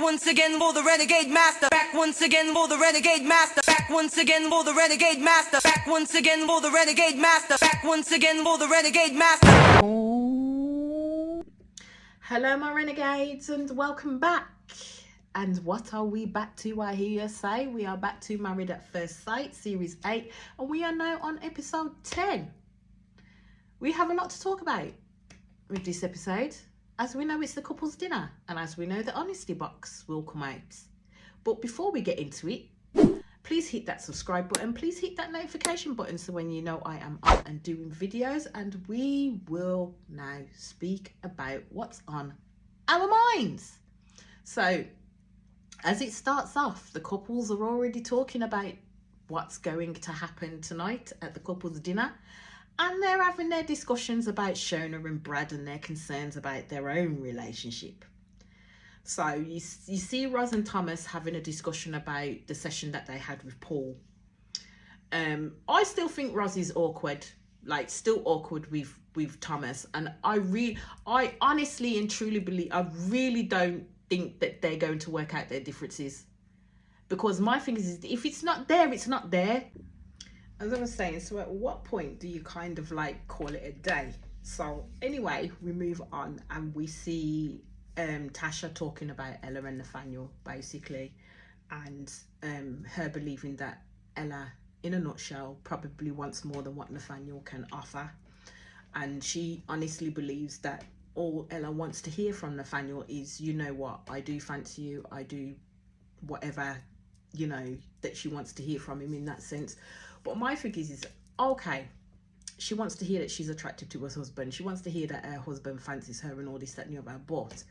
once again for the renegade master. Back once again for the renegade master. Back once again for the renegade master. Back once again for the renegade master. Back once again for the renegade master. Hello my renegades and welcome back. And what are we back to? I hear you say we are back to Married at First Sight series 8 and we are now on episode 10. We have a lot to talk about with this episode. As we know, it's the couple's dinner, and as we know, the honesty box will come out. But before we get into it, please hit that subscribe button, please hit that notification button so when you know I am on and doing videos. And we will now speak about what's on our minds. So as it starts off, the couples are already talking about what's going to happen tonight at the couple's dinner. And they're having their discussions about Shona and Brad and their concerns about their own relationship. So you see Roz and Thomas having a discussion about the session that they had with Paul. I still think Roz is awkward, like still awkward with Thomas. And I honestly and truly believe, I really don't think that they're going to work out their differences. Because my thing is if it's not there, it's not there. As I was saying, so at what point do you kind of like call it a day? So anyway, we move on and we see Tasha talking about Ella and Nathaniel basically, and her believing that Ella, in a nutshell, probably wants more than what Nathaniel can offer. And she honestly believes that all Ella wants to hear from Nathaniel is, you know what, I do fancy you, I do whatever, you know, that she wants to hear from him in that sense. But my thing is okay, she wants to hear that she's attracted to her husband. She wants to hear that her husband fancies her and all this, that and the other. But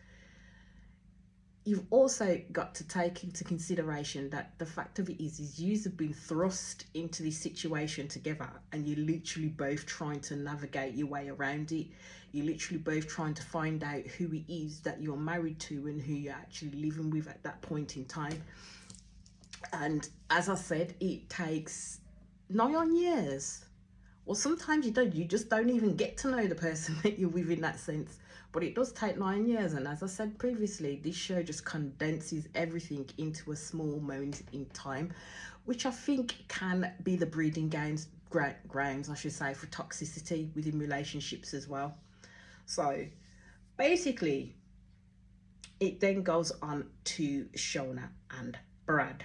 you've also got to take into consideration that the fact of it is you have been thrust into this situation together and you're literally both trying to navigate your way around it. You're literally both trying to find out who it is that you're married to and who you're actually living with at that point in time. And as I said, it takes 9 years, or sometimes you just don't even get to know the person that you're with in that sense. But it does take 9 years, and as I said previously, this show just condenses everything into a small moment in time, which I think can be the breeding grounds, I should say, for toxicity within relationships as well. So basically it then goes on to Shona and Brad,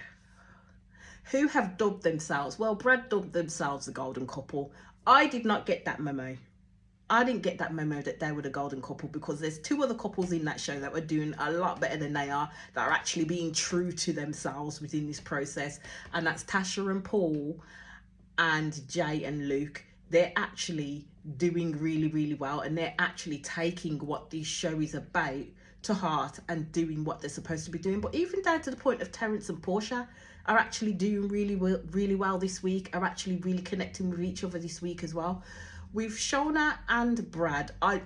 who have dubbed themselves, well, Brad dubbed themselves the golden couple. I did not get that memo. I didn't get that memo that they were the golden couple, because there's two other couples in that show that were doing a lot better than they are, that are actually being true to themselves within this process. And that's Tasha and Paul and Jay and Luke. They're actually doing really, really well, and they're actually taking what this show is about to heart and doing what they're supposed to be doing. But even down to the point of Terrence and Portia are actually doing really well this week, are actually really connecting with each other this week as well. With Shona and Brad, I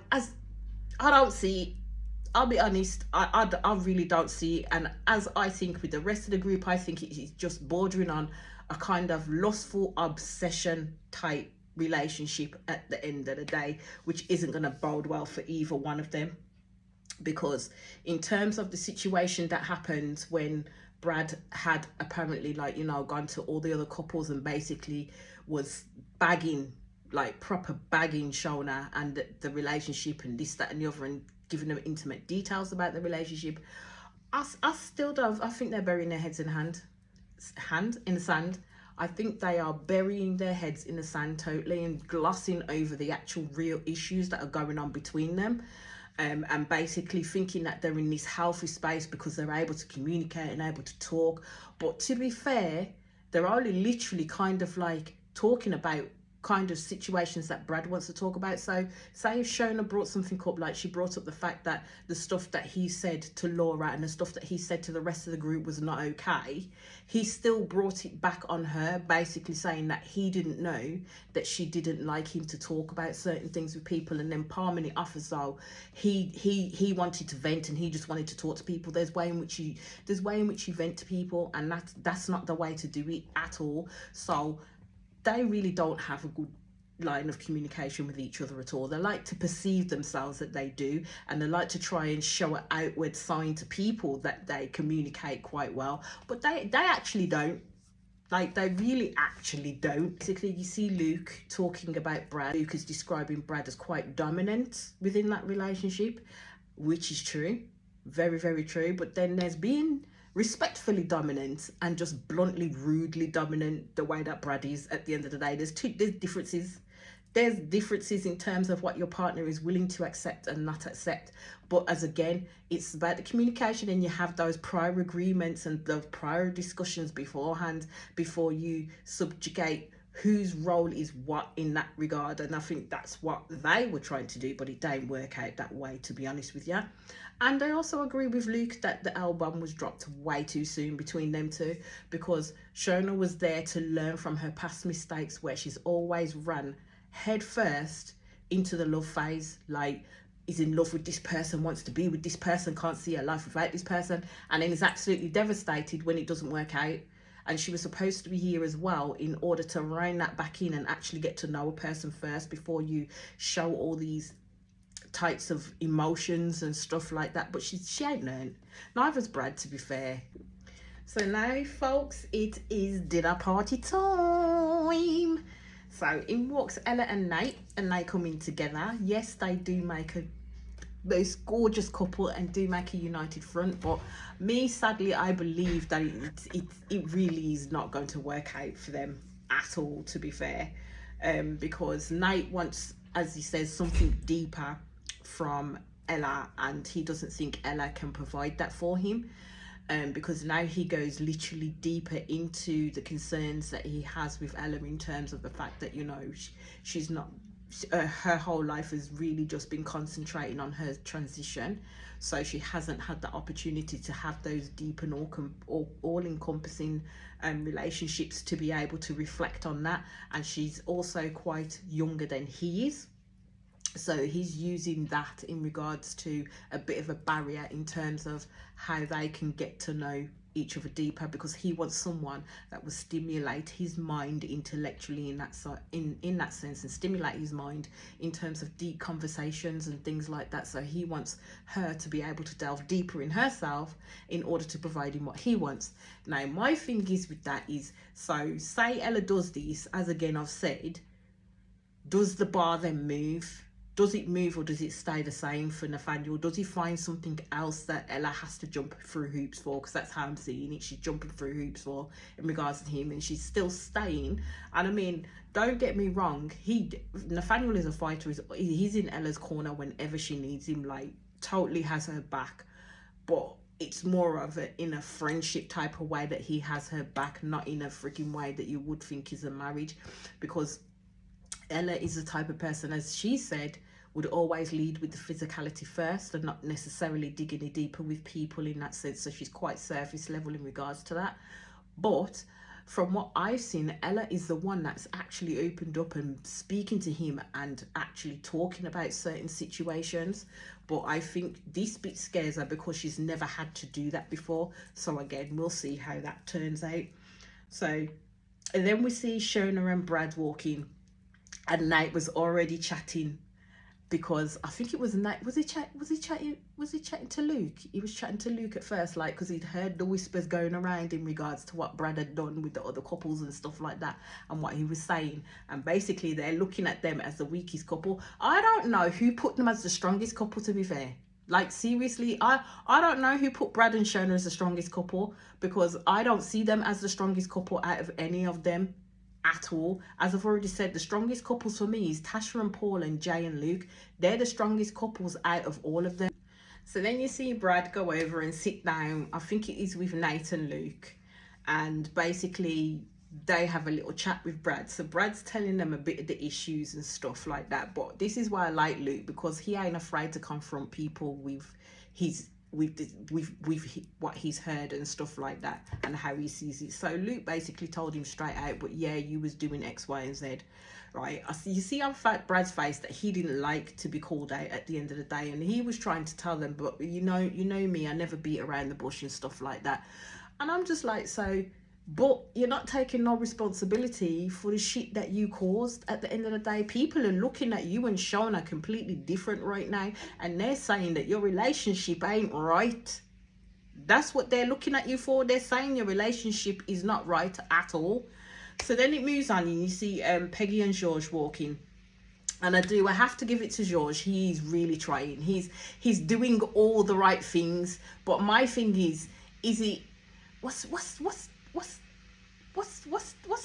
don't see, I'll be honest, I really don't see. And as I think with the rest of the group, I think it is just bordering on a kind of lustful obsession type relationship at the end of the day, which isn't going to bode well for either one of them. Because in terms of the situation that happened when Brad had apparently, like, you know, gone to all the other couples and basically was bagging, like proper bagging Shona and the relationship and this, that and the other, and giving them intimate details about the relationship, I still don't, I think they're burying their heads in the sand. I think they are burying their heads in the sand totally and glossing over the actual real issues that are going on between them. And basically thinking that they're in this healthy space because they're able to communicate and able to talk. But to be fair, they're only literally kind of like talking about kind of situations that Brad wants to talk about. So say if Shona brought something up, like she brought up the fact that the stuff that he said to Laura and the stuff that he said to the rest of the group was not okay, he still brought it back on her, basically saying that he didn't know that she didn't like him to talk about certain things with people, and then palming it off as though he wanted to vent and he just wanted to talk to people. There's way in which you vent to people, and that's not the way to do it at all. So they really don't have a good line of communication with each other at all. They like to perceive themselves that they do, and they like to try and show an outward sign to people that they communicate quite well, but they actually don't. Like, they really actually don't. Basically, you see Luke talking about Brad. Luke is describing Brad as quite dominant within that relationship, which is true. Very, very true. But then there's being respectfully dominant and just bluntly, rudely dominant, the way that Brad is at the end of the day. There's differences. There's differences in terms of what your partner is willing to accept and not accept. But as again, it's about the communication, and you have those prior agreements and the prior discussions beforehand before you subjugate whose role is what in that regard. And I think that's what they were trying to do, but it didn't work out that way, to be honest with you. And I also agree with Luke that the L-bomb was dropped way too soon between them two, because Shona was there to learn from her past mistakes, where she's always run head first into the love phase. Like, is in love with this person, wants to be with this person, can't see her life without this person, and then is absolutely devastated when it doesn't work out. And she was supposed to be here as well in order to rein that back in and actually get to know a person first before you show all these types of emotions and stuff like that. But she ain't learned. Neither's Brad, to be fair. So now, folks, it is dinner party time. So in walks Ella and Nate, and they come in together. Yes, they do make a most gorgeous couple and do make a united front, but me, sadly, I believe that it really is not going to work out for them at all, to be fair, because Nate wants, as he says, something deeper from Ella, and he doesn't think Ella can provide that for him. Because now he goes literally deeper into the concerns that he has with Ella, in terms of the fact that, you know, she's not, her whole life has really just been concentrating on her transition, so she hasn't had the opportunity to have those deep and all-encompassing relationships to be able to reflect on that. And she's also quite younger than he is, so he's using that in regards to a bit of a barrier in terms of how they can get to know each other deeper, because he wants someone that will stimulate his mind intellectually in that sense, and stimulate his mind in terms of deep conversations and things like that. So he wants her to be able to delve deeper in herself in order to provide him what he wants. Now, my thing is with that is, so say Ella does this, as again I've said, does the bar then move? Does it move, or does it stay the same for Nathaniel? Does he find something else that Ella has to jump through hoops for? Because that's how I'm seeing it. She's jumping through hoops for in regards to him, and she's still staying. And I mean, don't get me wrong, Nathaniel is a fighter. He's in Ella's corner whenever she needs him, like totally has her back. But it's more of in a friendship type of way that he has her back, not in a freaking way that you would think is a marriage. Because Ella is the type of person, as she said, would always lead with the physicality first and not necessarily dig any deeper with people in that sense. So she's quite surface level in regards to that. But from what I've seen, Ella is the one that's actually opened up and speaking to him and actually talking about certain situations. But I think this bit scares her because she's never had to do that before. So again, we'll see how that turns out. So, and then we see Shona and Brad walking, and Nate was already chatting, because I think it was Nate. Was he chatting to Luke? He was chatting to Luke at first, like, because he'd heard the whispers going around in regards to what Brad had done with the other couples and stuff like that, and what he was saying. And basically, they're looking at them as the weakest couple. I don't know who put them as the strongest couple, to be fair. Like, seriously, I don't know who put Brad and Shona as the strongest couple, because I don't see them as the strongest couple out of any of them at all. As I've already said, the strongest couples for me is Tasha and Paul and Jay and Luke. They're the strongest couples out of all of them. So then you see Brad go over and sit down, I think it is with Nate and Luke, and basically they have a little chat with Brad. So Brad's telling them a bit of the issues and stuff like that. But this is why I like Luke, because he ain't afraid to confront people with what he's heard and stuff like that, and how he sees it. So Luke basically told him straight out, but yeah, you was doing X, Y, and Z, right? You see on Brad's face that he didn't like to be called out at the end of the day, and he was trying to tell them, but you know me, I never beat around the bush and stuff like that. And I'm just like, so but you're not taking no responsibility for the shit that you caused. At the end of the day, people are looking at you and Shona completely different right now, and they're saying that your relationship ain't right. That's what they're looking at you for. They're saying your relationship is not right at all. So then it moves on, and you see Peggy and George walking. And I have to give it to George. He's really trying. He's doing all the right things. But my thing is he what's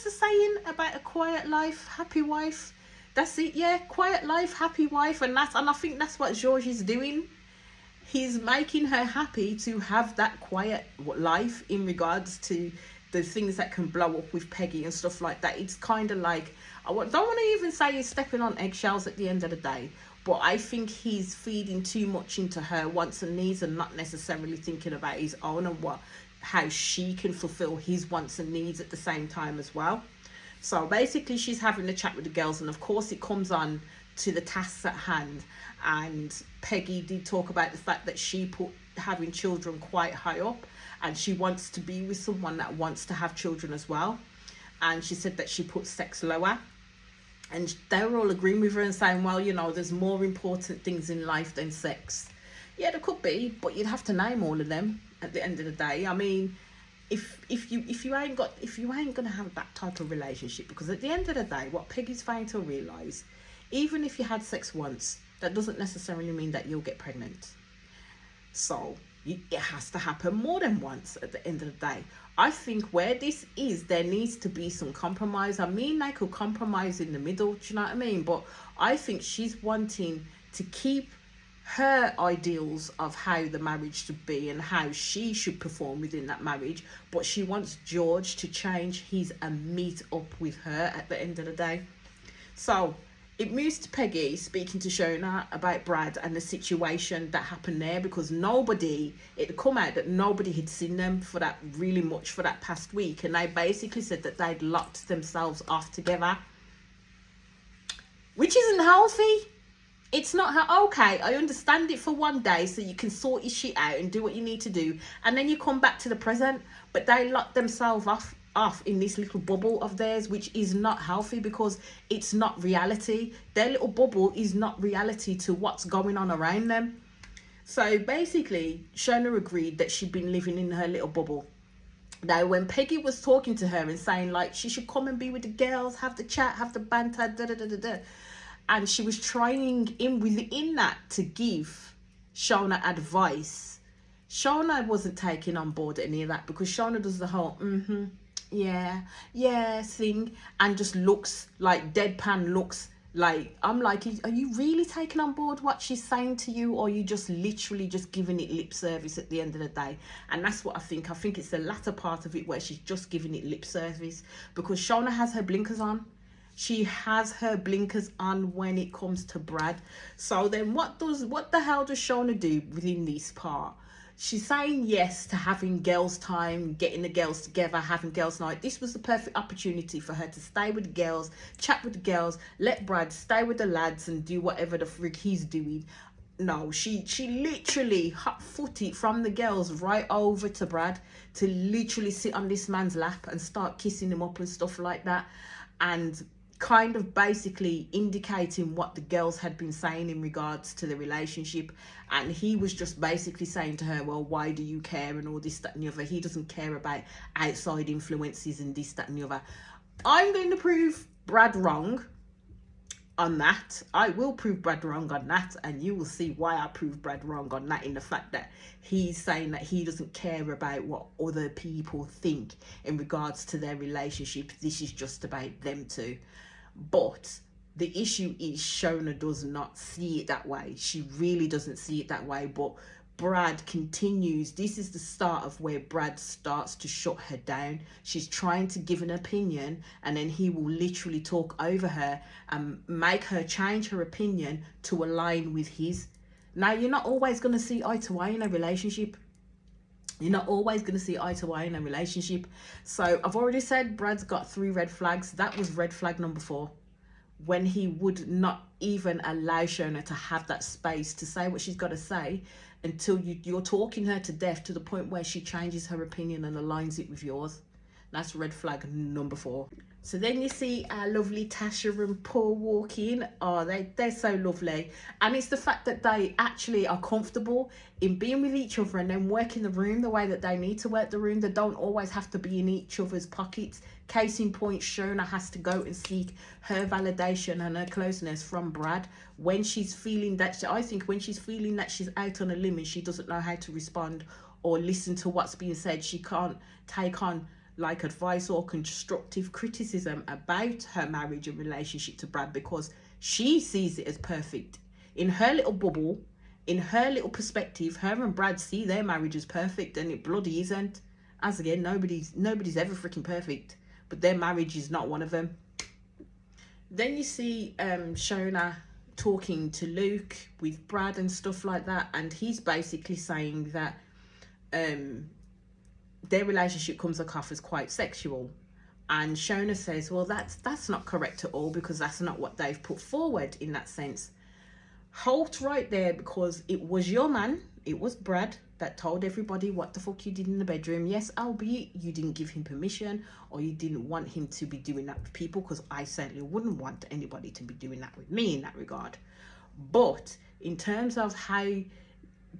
the saying about a quiet life, happy wife? That's it, yeah. Quiet life, happy wife, and I think that's what George is doing. He's making her happy to have that quiet life in regards to the things that can blow up with Peggy and stuff like that. It's kind of like, don't want to even say he's stepping on eggshells at the end of the day, but I think he's feeding too much into her wants and needs and not necessarily thinking about his own and how she can fulfill his wants and needs at the same time as well. So basically she's having a chat with the girls, and of course it comes on to the tasks at hand. And Peggy did talk about the fact that she put having children quite high up, and she wants to be with someone that wants to have children as well. And she said that she put sex lower, and they were all agreeing with her and saying, well, you know, there's more important things in life than sex. Yeah, there could be, but you'd have to name all of them at the end of the day. I mean, if you ain't gonna have that type of relationship, because at the end of the day, what Peggy's failing to realise, even if you had sex once, that doesn't necessarily mean that you'll get pregnant. So it has to happen more than once at the end of the day. I think where this is, there needs to be some compromise. I mean, they could compromise in the middle, do you know what I mean? But I think she's wanting to keep her ideals of how the marriage should be and how she should perform within that marriage, but she wants George to change his and meet up with her at the end of the day. So it moves to Peggy speaking to Shona about Brad and the situation that happened there, because it had come out that nobody had seen them for that really much for that past week, and they basically said that they'd locked themselves off together, which isn't healthy. It's not okay. I understand it for one day so you can sort your shit out and do what you need to do, and then you come back to the present, but they locked themselves off in this little bubble of theirs, which is not healthy because it's not reality. Their little bubble is not reality to what's going on around them. So basically Shona agreed that she'd been living in her little bubble. Now when Peggy was talking to her and saying like she should come and be with the girls, have the chat, have the banter, and she was trying within that to give Shona advice, Shona wasn't taking on board any of that, because Shona does the whole yeah thing and just looks like deadpan, looks like, I'm like, are you really taking on board what she's saying to you, or are you just literally just giving it lip service at the end of the day? And that's what I think it's the latter part of it where she's just giving it lip service, because Shona has her blinkers on. She has her blinkers on when it comes to Brad. So then what the hell does Shona do within this part? She's saying yes to having girls' time, getting the girls together, having girls' night. This was the perfect opportunity for her to stay with the girls, chat with the girls, let Brad stay with the lads and do whatever the frick he's doing. No, she literally hot-footed from the girls right over to Brad to literally sit on this man's lap and start kissing him up and stuff like that, and kind of basically indicating what the girls had been saying in regards to the relationship. And he was just basically saying to her, well, why do you care, and all this, that and the other. He doesn't care about outside influences and this, that and the other. I'm going to prove Brad wrong on that. I will prove Brad wrong on that, and you will see why I prove Brad wrong on that, in the fact that he's saying that he doesn't care about what other people think in regards to their relationship. This is just about them two. But the issue is Shona does not see it that way. She really doesn't see it that way. But Brad continues. This is the start of where Brad starts to shut her down. She's trying to give an opinion, and then he will literally talk over her and make her change her opinion to align with his. Now, you're not always going to see eye to eye in a relationship. You're not always going to see eye to eye in a relationship. So I've already said Brad's got 3 red flags. That was red flag number 4. When he would not even allow Shona to have that space to say what she's got to say, until you're talking her to death to the point where she changes her opinion and aligns it with yours. That's red flag number 4. So then you see our lovely Tasha and Paul walk in. Oh, they're so lovely. And it's the fact that they actually are comfortable in being with each other and then working the room the way that they need to work the room. They don't always have to be in each other's pockets. Case in point, Shona has to go and seek her validation and her closeness from Brad when she's feeling that, I think when she's feeling that she's out on a limb and she doesn't know how to respond or listen to what's being said. She can't take on like advice or constructive criticism about her marriage and relationship to Brad because she sees it as perfect. In her little bubble, in her little perspective, her and Brad see their marriage as perfect, and it bloody isn't. As again, nobody's ever freaking perfect, but their marriage is not one of them. Then you see Shona talking to Luke with Brad and stuff like that, and he's basically saying that their relationship comes across as quite sexual, and Shona says, well, that's not correct at all, because that's not what they've put forward in that sense. Halt right there, because it was your man, it was Brad, that told everybody what the fuck you did in the bedroom. Yes, albeit you didn't give him permission, or you didn't want him to be doing that with people, because I certainly wouldn't want anybody to be doing that with me in that regard. But in terms of how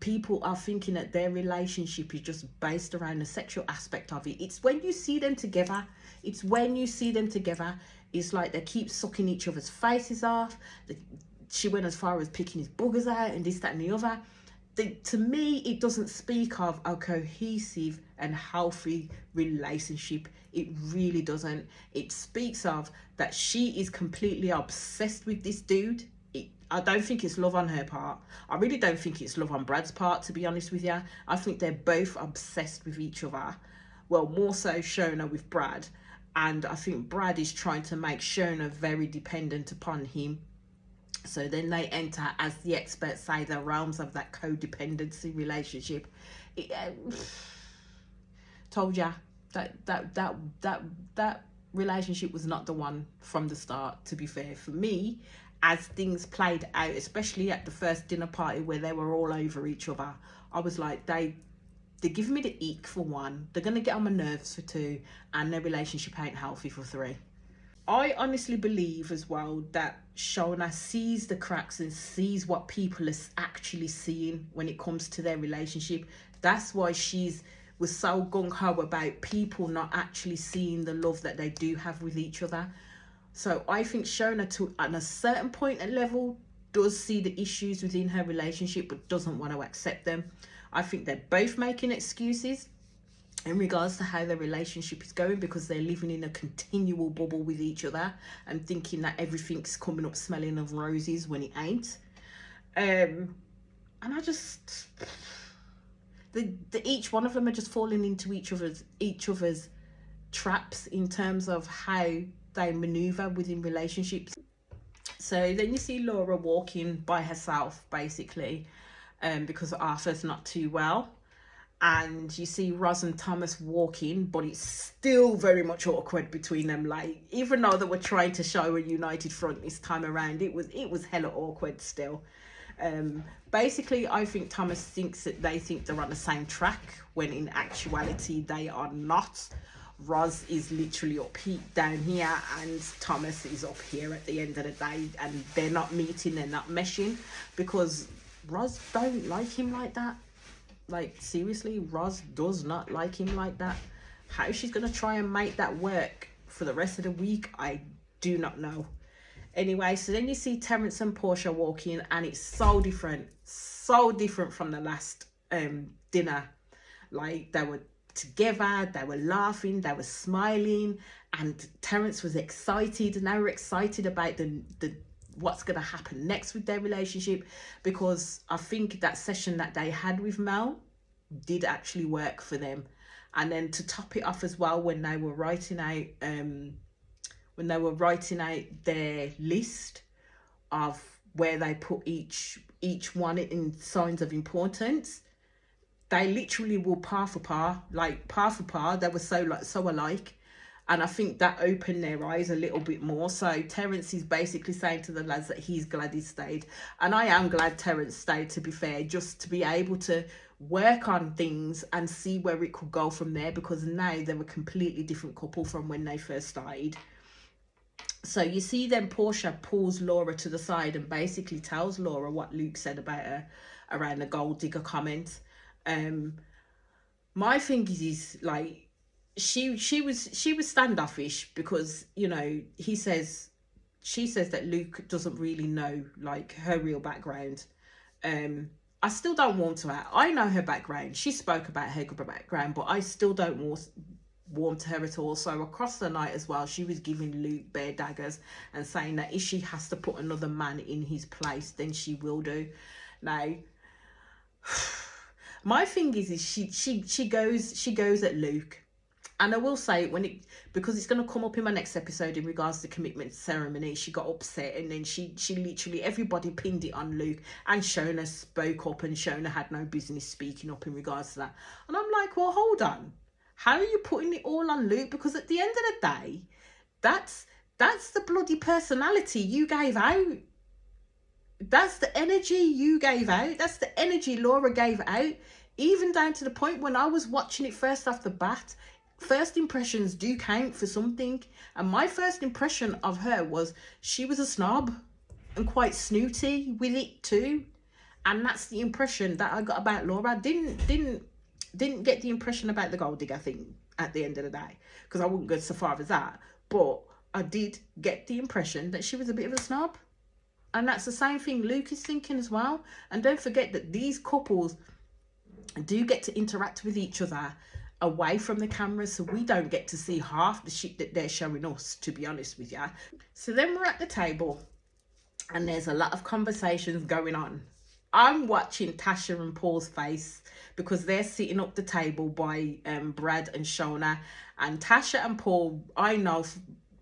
people are thinking that their relationship is just based around the sexual aspect of it, it's when you see them together, it's like they keep sucking each other's faces off. She went as far as picking his boogers out and this, that and the other. To me, it doesn't speak of a cohesive and healthy relationship. It really doesn't. It speaks of that she is completely obsessed with this dude. I don't think it's love on her part. I really don't think it's love on Brad's part, to be honest with you. I think they're both obsessed with each other. Well, more so Shona with Brad. And I think Brad is trying to make Shona very dependent upon him. So then they enter, as the experts say, the realms of that codependency relationship. Told ya that relationship was not the one from the start, to be fair. For me, as things played out, especially at the first dinner party where they were all over each other, I was like, they're giving me the eek for 1, they're gonna get on my nerves for 2, and their relationship ain't healthy for 3. I honestly believe as well that Shona sees the cracks and sees what people are actually seeing when it comes to their relationship. That's why was so gung-ho about people not actually seeing the love that they do have with each other. So I think Shona, at a certain point and level, does see the issues within her relationship, but doesn't want to accept them. I think they're both making excuses in regards to how their relationship is going, because they're living in a continual bubble with each other and thinking that everything's coming up smelling of roses when it ain't. And I just... each one of them are just falling into each other's traps in terms of how they maneuver within relationships. So then you see Laura walking by herself, basically, because Arthur's not too well. And you see Roz and Thomas walking, but it's still very much awkward between them. Like, even though they were trying to show a united front this time around, it was hella awkward still. Basically, I think Thomas thinks that they think they're on the same track, when in actuality they are not. Roz is literally down here, and Thomas is up here at the end of the day, and they're not meeting, they're not meshing, because Roz don't like him like that. Like, seriously, Roz does not like him like that. How she's gonna try and make that work for the rest of the week, I do not know. Anyway, so then you see Terrence and Portia walking, and it's so different from the last dinner. Like, they were together, they were laughing, they were smiling, and Terrence was excited, and they were excited about the what's going to happen next with their relationship, because I think that session that they had with Mel did actually work for them. And then to top it off as well, when they were writing out their list of where they put each one in signs of importance, they literally were par for par. They were so alike. And I think that opened their eyes a little bit more. So Terrence is basically saying to the lads that he's glad he stayed. And I am glad Terrence stayed, to be fair, just to be able to work on things and see where it could go from there, because now they're a completely different couple from when they first started. So you see then Portia pulls Laura to the side and basically tells Laura what Luke said about her around the gold digger comment. My thing is like she was standoffish because, you know, she says that Luke doesn't really know like her real background. I still don't warm to her. I know her background. She spoke about her background, but I still don't warm to her at all. So across the night as well, she was giving Luke bare daggers and saying that if she has to put another man in his place, then she will do. Now, my thing is she goes at Luke. And I will say, because it's going to come up in my next episode in regards to the commitment ceremony, she got upset, and then she literally, everybody pinned it on Luke, and Shona spoke up, and Shona had no business speaking up in regards to that. And I'm like, well, hold on. How are you putting it all on Luke? Because at the end of the day, that's the bloody personality you gave out. That's the energy you gave out. That's the energy Laura gave out. Even down to the point when I was watching it first off the bat, first impressions do count for something. And my first impression of her was she was a snob and quite snooty with it too. And that's the impression that I got about Laura. I didn't get the impression about the gold digger thing at the end of the day, because I wouldn't go so far as that. But I did get the impression that she was a bit of a snob. And that's the same thing Luke is thinking as well. And don't forget that these couples do get to interact with each other away from the camera, so we don't get to see half the shit that they're showing us, to be honest with you. So then we're at the table and there's a lot of conversations going on. I'm watching Tasha and Paul's face because they're sitting up the table by Brad and Shona, and Tasha and Paul, I know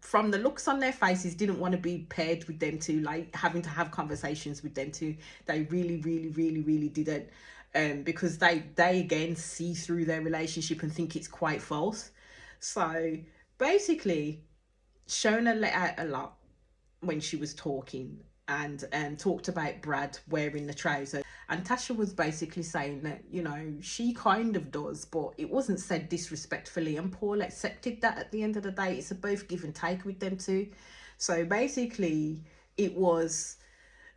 from the looks on their faces, didn't want to be paired with them two, like having to have conversations with them two. They really didn't. Because they again see through their relationship and think it's quite false. So basically, Shona let out a lot when she was talking, and talked about Brad wearing the trousers. And Tasha was basically saying that, you know, she kind of does, but it wasn't said disrespectfully. And Paul accepted that at the end of the day. It's a both give and take with them two. So basically, it was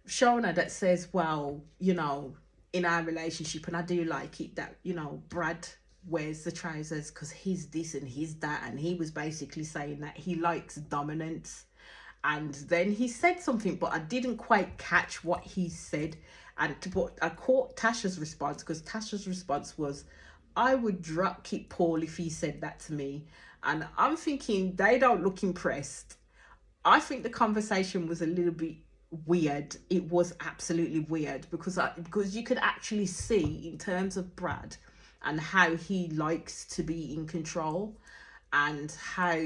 Shona that says, well, you know, in our relationship, and I do like it that, you know, Brad wears the trousers because he's this and he's that, and he was basically saying that he likes dominance. And then he said something, but I didn't quite catch what he said. But I caught Tasha's response, because Tasha's response was, I would drop kick Paul if he said that to me. And I'm thinking, they don't look impressed. I think the conversation was a little bit weird. It was absolutely weird, because you could actually see in terms of Brad and how he likes to be in control, and how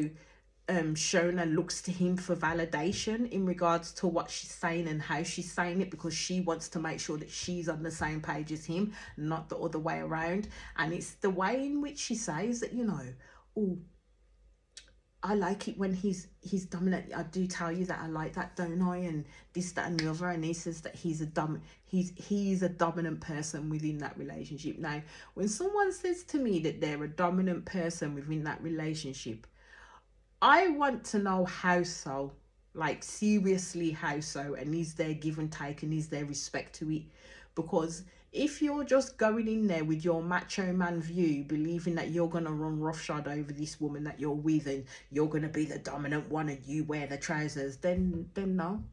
Shona looks to him for validation in regards to what she's saying and how she's saying it, because she wants to make sure that she's on the same page as him, not the other way around. And it's the way in which she says that, you know, oh, I like it when he's dominant. I do tell you that I like that, don't I? And this, that, and the other. And he says that he's a dominant person within that relationship. Now, when someone says to me that they're a dominant person within that relationship, I want to know how so. Like, seriously, how so? And is there give and take, and is there respect to it? Because if you're just going in there with your macho man view, believing that you're going to run roughshod over this woman that you're with, and you're going to be the dominant one and you wear the trousers, then no.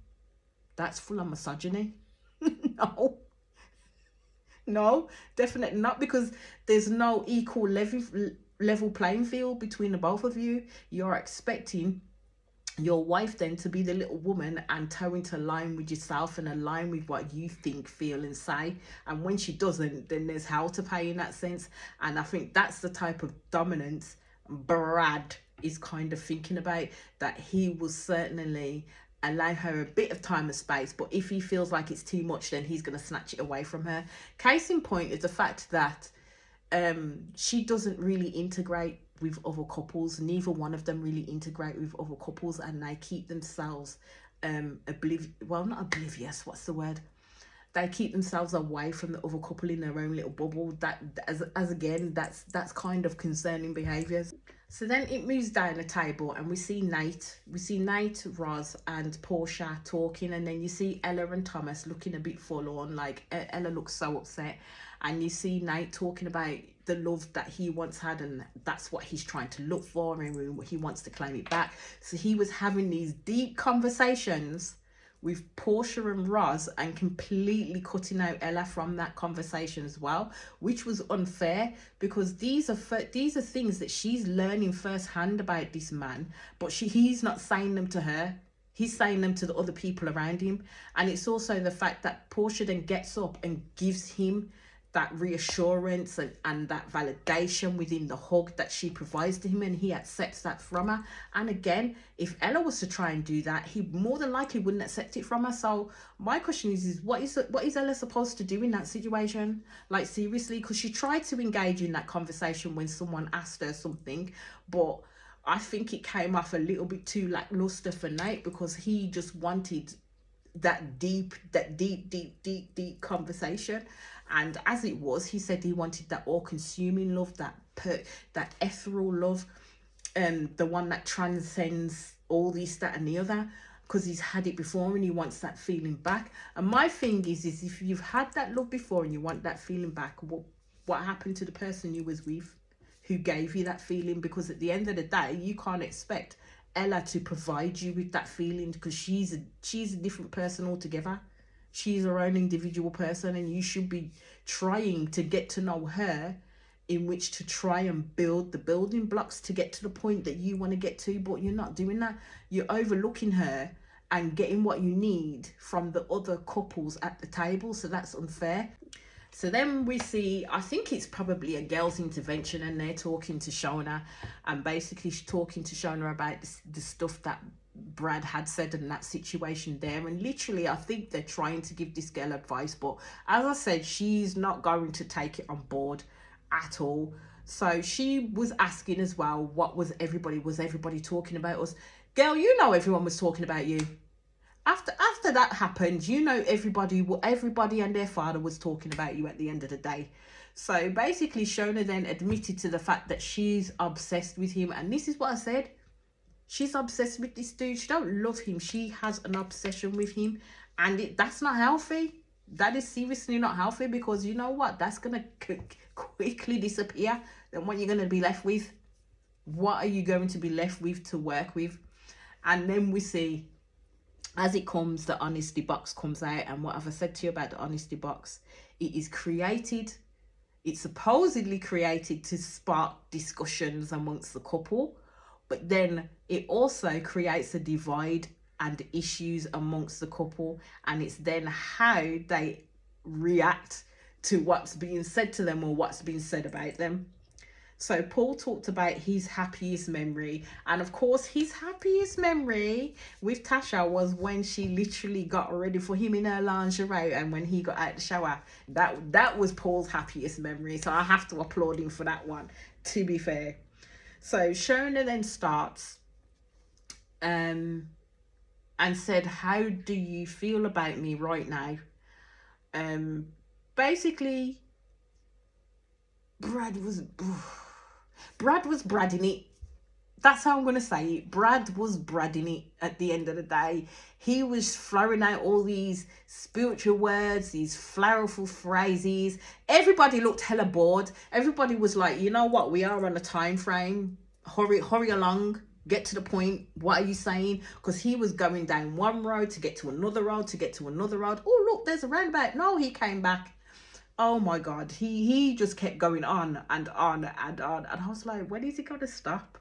That's full of misogyny. No, definitely not, because there's no equal level playing field between the both of you. You're expecting your wife then to be the little woman and toe into line with yourself and align with what you think, feel and say. And when she doesn't, then there's hell to pay in that sense. And I think that's the type of dominance Brad is kind of thinking about, that he will certainly allow her a bit of time and space, but if he feels like it's too much, then he's going to snatch it away from her. Case in point is the fact that she doesn't really integrate with other couples. Neither one of them really integrate with other couples, and they keep themselves not oblivious, what's the word, they keep themselves away from the other couple in their own little bubble. That as again, that's kind of concerning behaviours. So then it moves down the table and we see Nate, Roz and Portia talking, and then you see Ella and Thomas looking a bit forlorn, like Ella looks so upset, and you see Nate talking about the love that he once had, and that's what he's trying to look for, and he wants to claim it back. So he was having these deep conversations with Portia and Roz and completely cutting out Ella from that conversation as well, which was unfair, because these are things that she's learning firsthand about this man, but he's not saying them to her. He's saying them to the other people around him. And it's also the fact that Portia then gets up and gives him that reassurance and that validation within the hug that she provides to him, and he accepts that from her. And again, if Ella was to try and do that, he more than likely wouldn't accept it from her. So my question is what is Ella supposed to do in that situation? Like, seriously, because she tried to engage in that conversation when someone asked her something, but I think it came off a little bit too lackluster for Nate, because he just wanted that deep conversation. And as it was, he said he wanted that all-consuming love, that ethereal love, the one that transcends all this, that and the other, because he's had it before and he wants that feeling back. And my thing is if you've had that love before and you want that feeling back, what happened to the person you was with who gave you that feeling? Because at the end of the day, you can't expect Ella to provide you with that feeling, because she's a different person altogether. She's her own individual person, and you should be trying to get to know her, in which to try and build the building blocks to get to the point that you want to get to. But you're not doing that. You're overlooking her and getting what you need from the other couples at the table. So that's unfair. So then we see, I think it's probably a girl's intervention, and they're talking to Shona, and basically she's talking to Shona about the stuff that Brad had said in that situation there. And literally, I think they're trying to give this girl advice, but as I said, she's not going to take it on board at all. So she was asking as well, was everybody talking about us? Girl, you know everyone was talking about you. After that happened, you know everybody and their father was talking about you at the end of the day. So basically, Shona then admitted to the fact that she's obsessed with him. And this is what I said. She's obsessed with this dude. She don't love him. She has an obsession with him. And that's not healthy. That is seriously not healthy, because you know what? That's going to quickly disappear. Then what you're going to be left with? What are you going to be left with to work with? And then we see, as it comes, the honesty box comes out. And what have I said to you about the honesty box? It is created. It's supposedly created to spark discussions amongst the couple. But then it also creates a divide and issues amongst the couple. And it's then how they react to what's being said to them or what's being said about them. So Paul talked about his happiest memory. And of course, his happiest memory with Tasha was when she literally got ready for him in her lingerie, and when he got out the shower. That was Paul's happiest memory. So I have to applaud him for that one, to be fair. So Shona then starts and said, how do you feel about me right now? Basically, Brad was bradding it. That's how I'm going to say it. Brad was bradding it at the end of the day. He was throwing out all these spiritual words, these flowerful phrases. Everybody looked hella bored. Everybody was like, you know what? We are on a time frame. Hurry along. Get to the point. What are you saying? Because he was going down one road to get to another road, to get to another road. Oh, look, there's a roundabout. No, he came back. Oh my God. He just kept going on and on and on. And I was like, when is he going to stop?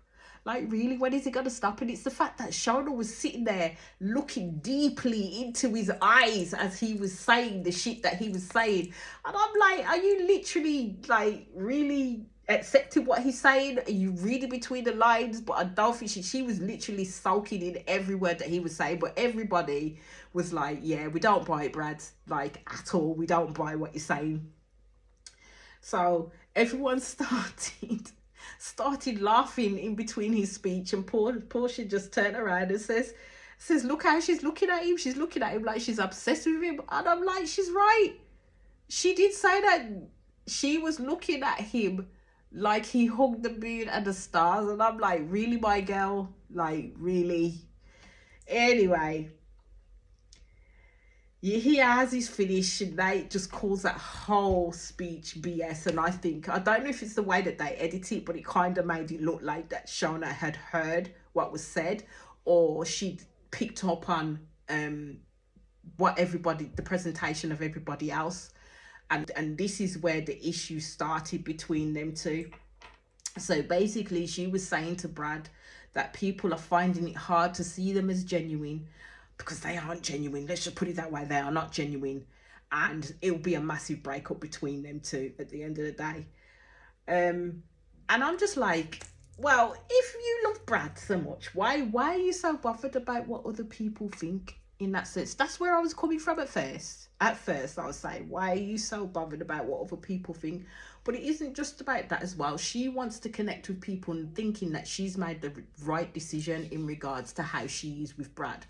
Like, really, when is it going to stop? And it's the fact that Shona was sitting there looking deeply into his eyes as he was saying the shit that he was saying. And I'm like, are you literally, like, really accepting what he's saying? Are you reading between the lines? But I don't think she was literally soaking in every word that he was saying. But everybody was like, yeah, we don't buy it, Brad. Like, at all. We don't buy what you're saying. So everyone started laughing in between his speech, and Portia just turned around and says, Says, look how she's looking at him. She's looking at him like she's obsessed with him. And I'm like, she's right. She did say that she was looking at him like he hugged the moon and the stars. And I'm like, really, my girl? Like, really? Anyway, he has his finish, and Nate just calls that whole speech BS. And I don't know if it's the way that they edit it, but it kind of made it look like that Shona had heard what was said, or she'd picked up on the presentation of everybody else. And this is where the issue started between them two. So basically, she was saying to Brad that people are finding it hard to see them as genuine because they aren't genuine. Let's just put it that way. They are not genuine. And it'll be a massive breakup between them two at the end of the day. And I'm just like, well, if you love Brad so much, why are you so bothered about what other people think in that sense? That's where I was coming from at first. At first, I was saying, why are you so bothered about what other people think? But it isn't just about that as well. She wants to connect with people and thinking that she's made the right decision in regards to how she is with Brad.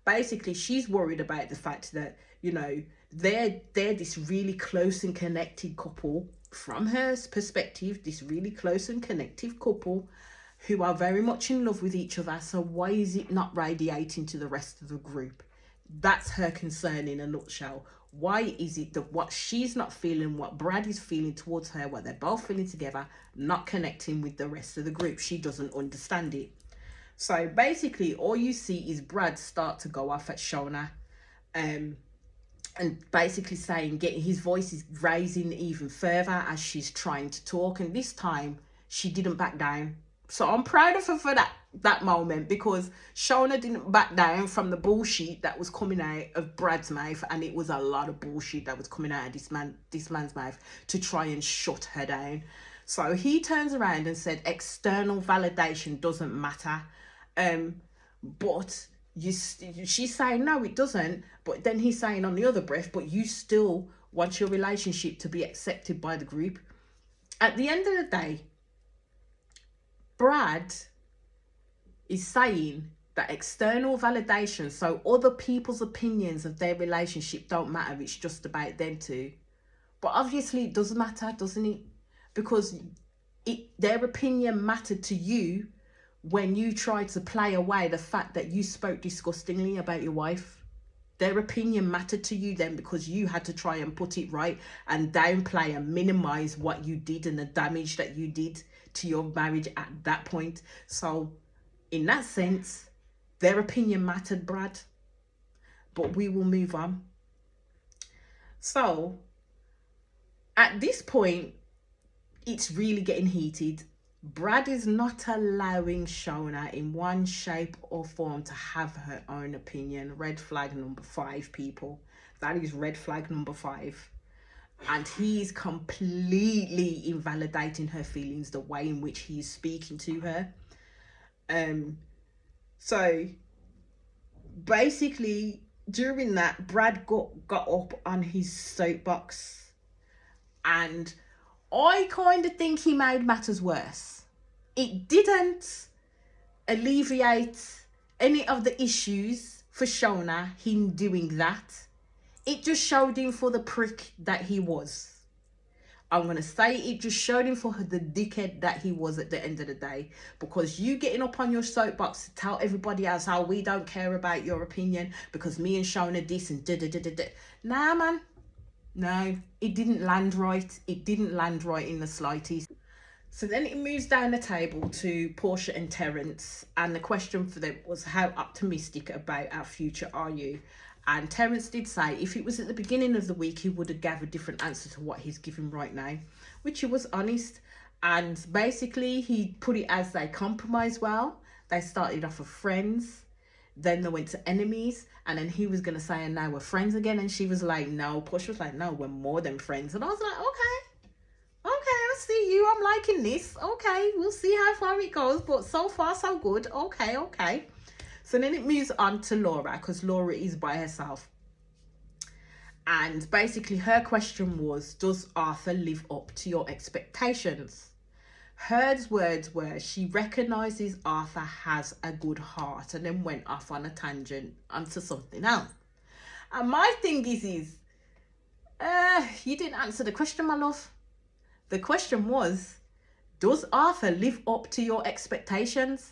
Basically, she's worried about the fact that, you know, they're this really close and connected couple. From her perspective, this really close and connected couple who are very much in love with each other. So why is it not radiating to the rest of the group? That's her concern in a nutshell. Why is it that what she's not feeling, what Brad is feeling towards her, what they're both feeling together, not connecting with the rest of the group? She doesn't understand it. So basically, all you see is Brad start to go off at Shona, and basically saying, getting his voice is raising even further as she's trying to talk. And this time, she didn't back down. So I'm proud of her for that moment, because Shona didn't back down from the bullshit that was coming out of Brad's mouth, and it was a lot of bullshit that was coming out of this man's mouth to try and shut her down. So he turns around and said, external validation doesn't matter. But she's saying, no, it doesn't. But then he's saying on the other breath, but you still want your relationship to be accepted by the group. At the end of the day, Brad is saying that external validation, so other people's opinions of their relationship don't matter. It's just about them two. But obviously it does matter, doesn't it? Because their opinion mattered to you when you tried to play away the fact that you spoke disgustingly about your wife. Their opinion mattered to you then, because you had to try and put it right and downplay and minimize what you did and the damage that you did to your marriage at that point. So in that sense, their opinion mattered, Brad. But we will move on. So at this point, it's really getting heated. Brad is not allowing Shona in one shape or form to have her own opinion. Red flag number 5, people. That is red flag number 5. And he's completely invalidating her feelings, the way in which he's speaking to her. So basically, during that, Brad got up on his soapbox, and I kind of think he made matters worse. It didn't alleviate any of the issues for Shona, him doing that. It just showed him for the prick that he was. I'm going to say it just showed him for the dickhead that he was at the end of the day. Because you getting up on your soapbox to tell everybody else how we don't care about your opinion because me and Shona this and da-da-da-da-da. Nah, man. No, it didn't land right. It didn't land right in the slightest. So then it moves down the table to Portia and Terence. And the question for them was, how optimistic about our future are you? And Terence did say if it was at the beginning of the week, he would have gathered a different answer to what he's giving right now, which he was honest. And basically, he put it as they compromised well. They started off as friends. Then they went to enemies. And then he was going to say, and now we're friends again. And she was like, no. Portia was like, no, we're more than friends. And I was like, okay, I see you. I'm liking this. Okay, we'll see how far it goes. But so far, so good. Okay. So then it moves on to Laura, because Laura is by herself. And basically her question was, does Arthur live up to your expectations? Herd's words were she recognises Arthur has a good heart, and then went off on a tangent onto something else. And my thing is you didn't answer the question, my love. The question was, does Arthur live up to your expectations?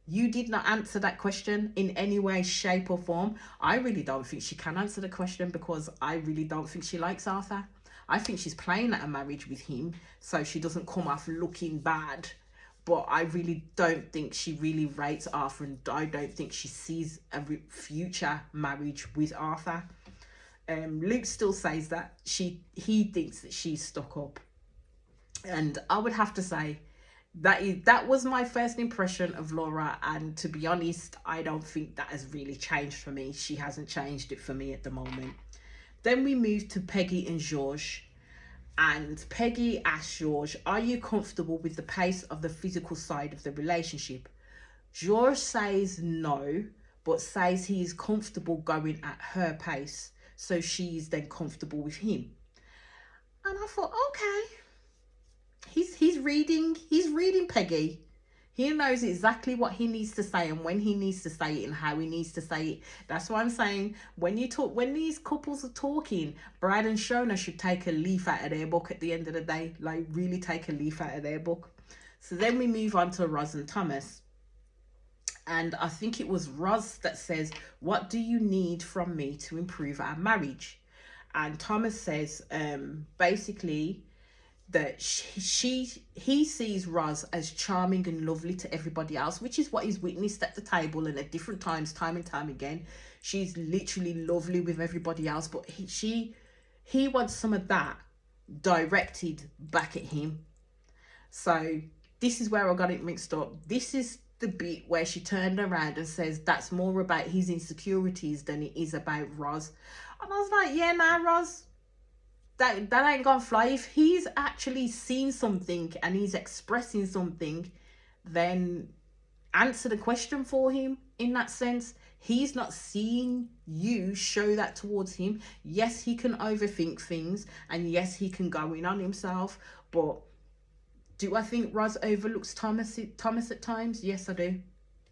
You did not answer that question in any way, shape or form. I really don't think she can answer the question, because I really don't think she likes Arthur. I think she's playing at a marriage with him so she doesn't come off looking bad. But I really don't think she really rates Arthur, and I don't think she sees a future marriage with Arthur. Luke still says that he thinks that she's stuck up. And I would have to say that was my first impression of Laura, and to be honest, I don't think that has really changed for me. She hasn't changed it for me at the moment. Then we move to Peggy and George, and Peggy asks George, are you comfortable with the pace of the physical side of the relationship? George says no, but says he is comfortable going at her pace, so she is then comfortable with him. And I thought, okay, he's reading Peggy. He knows exactly what he needs to say and when he needs to say it and how he needs to say it. That's why I'm saying, when these couples are talking, Brad and Shona should take a leaf out of their book at the end of the day. Like, really take a leaf out of their book. So then we move on to Roz and Thomas. And I think it was Roz that says, what do you need from me to improve our marriage? And Thomas says, basically, that he sees Roz as charming and lovely to everybody else, which is what he's witnessed at the table and at different times, time and time again. She's literally lovely with everybody else, but he wants some of that directed back at him. So this is where I got it mixed up. This is the bit where she turned around and says that's more about his insecurities than it is about Roz. And I was like, yeah, nah, Roz, that ain't gonna fly. If he's actually seen something and he's expressing something, then answer the question for him in that sense. He's not seeing you show that towards him. Yes, he can overthink things, and yes, he can go in on himself, but do I think Roz overlooks Thomas at times? Yes, I do.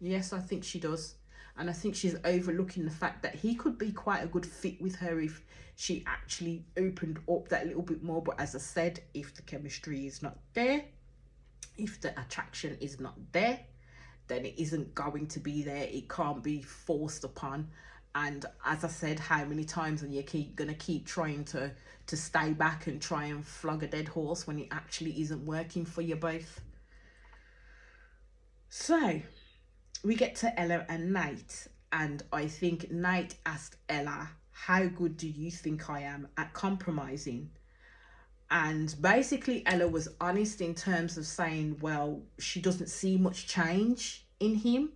Yes, I think she does. And I think she's overlooking the fact that he could be quite a good fit with her if she actually opened up that little bit more. But as I said, if the chemistry is not there, if the attraction is not there, then it isn't going to be there. It can't be forced upon. And as I said, how many times are you gonna keep trying to stay back and try and flog a dead horse when it actually isn't working for you both? So we get to Ella and Nate, and I think Nate asked Ella, how good do you think I am at compromising? And basically Ella was honest in terms of saying, well, she doesn't see much change in him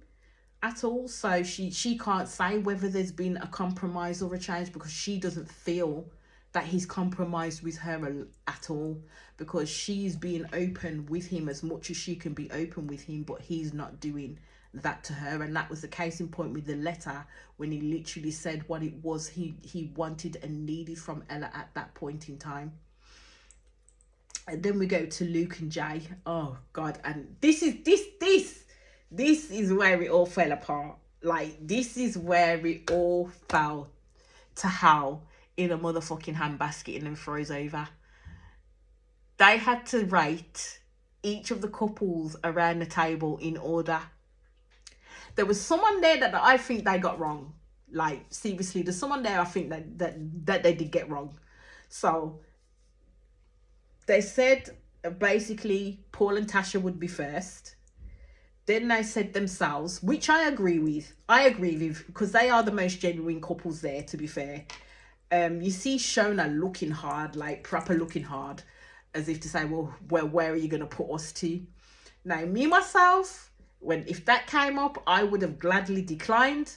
at all. So she can't say whether there's been a compromise or a change, because she doesn't feel that he's compromised with her at all, because she's being open with him as much as she can be open with him, but he's not doing that to her. And that was the case in point with the letter, when he literally said what it was he wanted and needed from Ella at that point in time. And then we go to Luke and Jay. Oh God, and this is where it all fell apart. Like, this is where it all fell to hell in a motherfucking handbasket and then froze over. They had to rate each of the couples around the table in order. There was someone there that I think they got wrong. Like, seriously, there's someone there I think that they did get wrong. So they said basically Paul and Tasha would be first. Then they said themselves, which I agree with. Because they are the most genuine couples there, to be fair. You see Shona looking hard, like proper looking hard, as if to say, well, where are you going to put us to? Now, me, myself, if that came up, I would have gladly declined.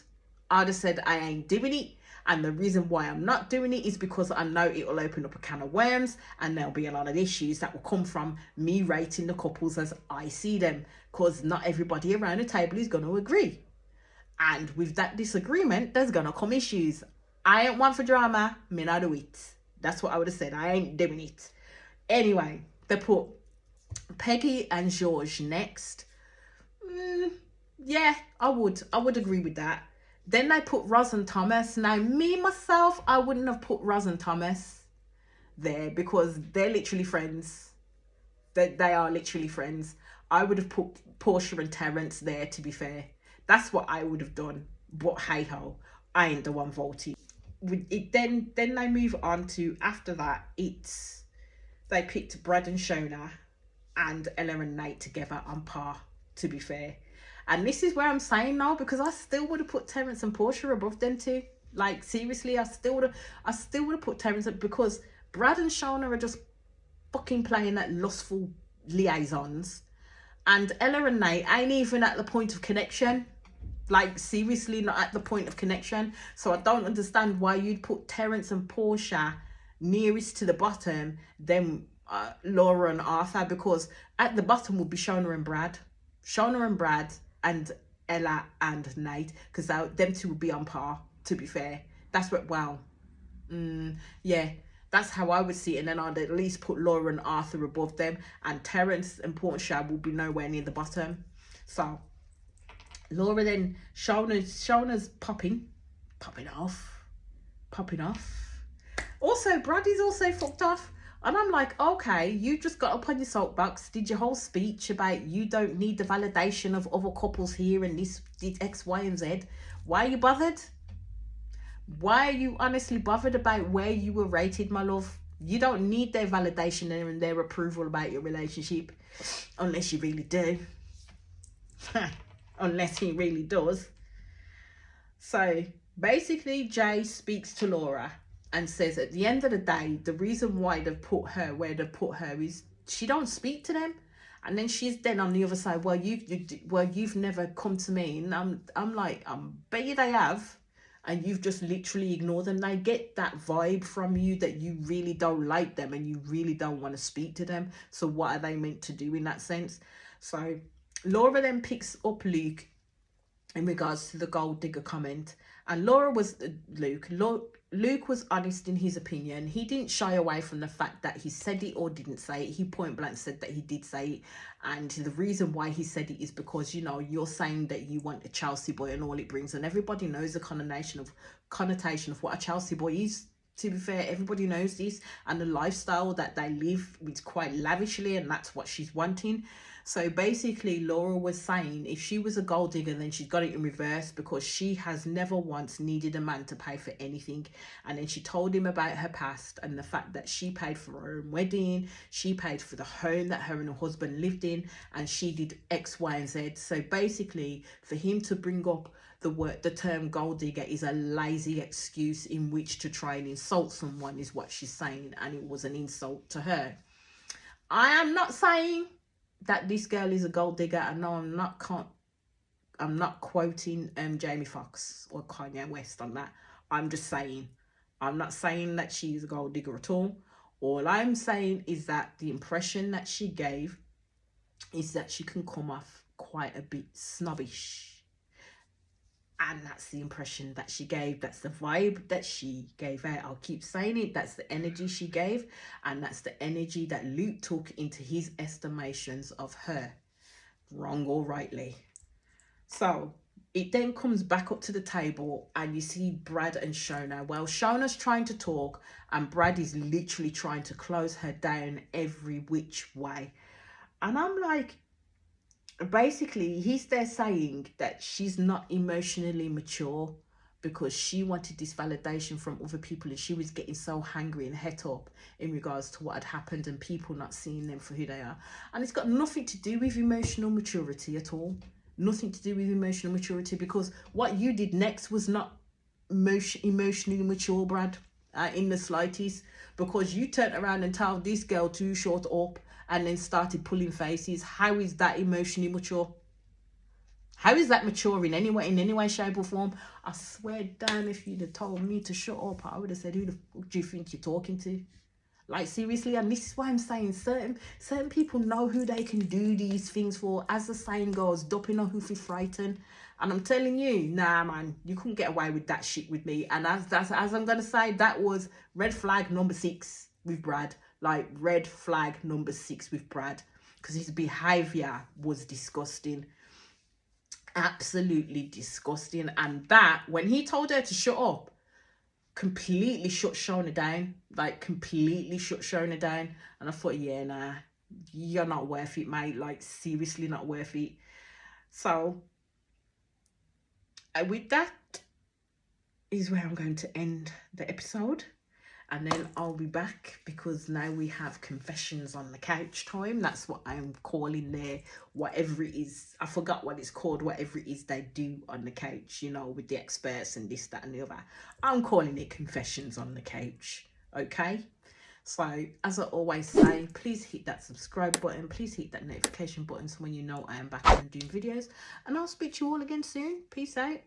I'd have said I ain't doing it. And the reason why I'm not doing it is because I know it will open up a can of worms, and there'll be a lot of issues that will come from me rating the couples as I see them, because not everybody around the table is going to agree. And with that disagreement, there's going to come issues. I ain't one for drama, me not do it. That's what I would have said. I ain't doing it. Anyway, they put Peggy and George next. Yeah, I would agree with that. Then they put Roz and Thomas. Now, me, myself, I wouldn't have put Roz and Thomas there because they're literally friends. They are literally friends. I would have put Portia and Terence there, to be fair. That's what I would have done. But hey ho, I ain't the one voting. Then they move on to, after that, they picked Brad and Shona and Ella and Nate together on par, to be fair. And this is where I'm saying now, because I still would have put Terence and Portia above them too. Like, seriously, I still would have put Terence up, because Brad and Shona are just fucking playing that lustful liaisons. And Ella and Nate ain't even at the point of connection. Like, seriously, not at the point of connection. So I don't understand why you'd put Terence and Portia nearest to the bottom, then Laura and Arthur, because at the bottom would be Shona and Brad. Shona and Brad and Ella and Nate, because them two would be on par, to be fair. That's what, well, yeah, that's how I would see it. And then I'd at least put Laura and Arthur above them, and Terence and Portia will be nowhere near the bottom. So Laura, then Shona's popping off. Also, Brad is also fucked off. And I'm like, okay, you just got up on your soapbox, did your whole speech about you don't need the validation of other couples here and this X, Y, and Z. Why are you bothered? Why are you honestly bothered about where you were rated, my love? You don't need their validation and their approval about your relationship, unless you really do. Unless he really does. So basically, Jay speaks to Laura and says, at the end of the day, the reason why they've put her where they've put her is she don't speak to them. And then she's then on the other side, well, you've never come to me. And I'm like, bet you they have. And you've just literally ignored them. They get that vibe from you that you really don't like them and you really don't want to speak to them. So what are they meant to do in that sense? So Laura then picks up Luke in regards to the gold digger comment. And Luke was honest in his opinion. He didn't shy away from the fact that he said it or didn't say it. He point blank said that he did say it. And the reason why he said it is because, you know, you're saying that you want a Chelsea boy and all it brings. And everybody knows the connotation of what a Chelsea boy is. To be fair, everybody knows this. And the lifestyle that they live with quite lavishly. And that's what she's wanting. So basically, Laura was saying if she was a gold digger, then she's got it in reverse, because she has never once needed a man to pay for anything. And then she told him about her past and the fact that she paid for her own wedding, she paid for the home that her and her husband lived in, and she did X, Y, and Z. So basically, for him to bring up the term gold digger is a lazy excuse in which to try and insult someone, is what she's saying, and it was an insult to her. I am not saying that this girl is a gold digger, and no, I'm not quoting Jamie Foxx or Kanye West on that. I'm just saying, I'm not saying that she's a gold digger at all. All I'm saying is that the impression that she gave is that she can come off quite a bit snobbish. And that's the impression that she gave. That's the vibe that she gave out. I'll keep saying it. That's the energy she gave. And that's the energy that Luke took into his estimations of her. Wrong or rightly. So it then comes back up to the table and you see Brad and Shona. Well, Shona's trying to talk and Brad is literally trying to close her down every which way. And I'm like, basically, he's there saying that she's not emotionally mature because she wanted this validation from other people and she was getting so hangry and het up in regards to what had happened and people not seeing them for who they are. And it's got nothing to do with emotional maturity at all. Nothing to do with emotional maturity, because what you did next was not emotionally mature, Brad, in the slightest, because you turned around and told this girl to shut up and then started pulling faces. How is that emotionally mature? How is that mature in any way, shape or form? I swear down, if you'd have told me to shut up, I would have said, who the fuck do you think you're talking to? Like, seriously. And this is why I'm saying certain people know who they can do these things for. As the saying goes, dupping know who is frightened. And I'm telling you, nah, man, you couldn't get away with that shit with me. And as I'm going to say, that was red flag number 6 with Brad. Like, red flag number 6 with Brad. because his behavior was disgusting. Absolutely disgusting. And that, when he told her to shut up, completely shut Shona down. Like, completely shut Shona down. And I thought, yeah, nah, you're not worth it, mate. Like, seriously not worth it. So, with that is where I'm going to end the episode. And then I'll be back, because now we have confessions on the couch time. That's what I'm calling there. Whatever it is, I forgot what it's called. Whatever it is they do on the couch, you know, with the experts and this, that and the other. I'm calling it confessions on the couch. Okay? So, as I always say, please hit that subscribe button. Please hit that notification button so when you know I am back and doing videos. And I'll speak to you all again soon. Peace out.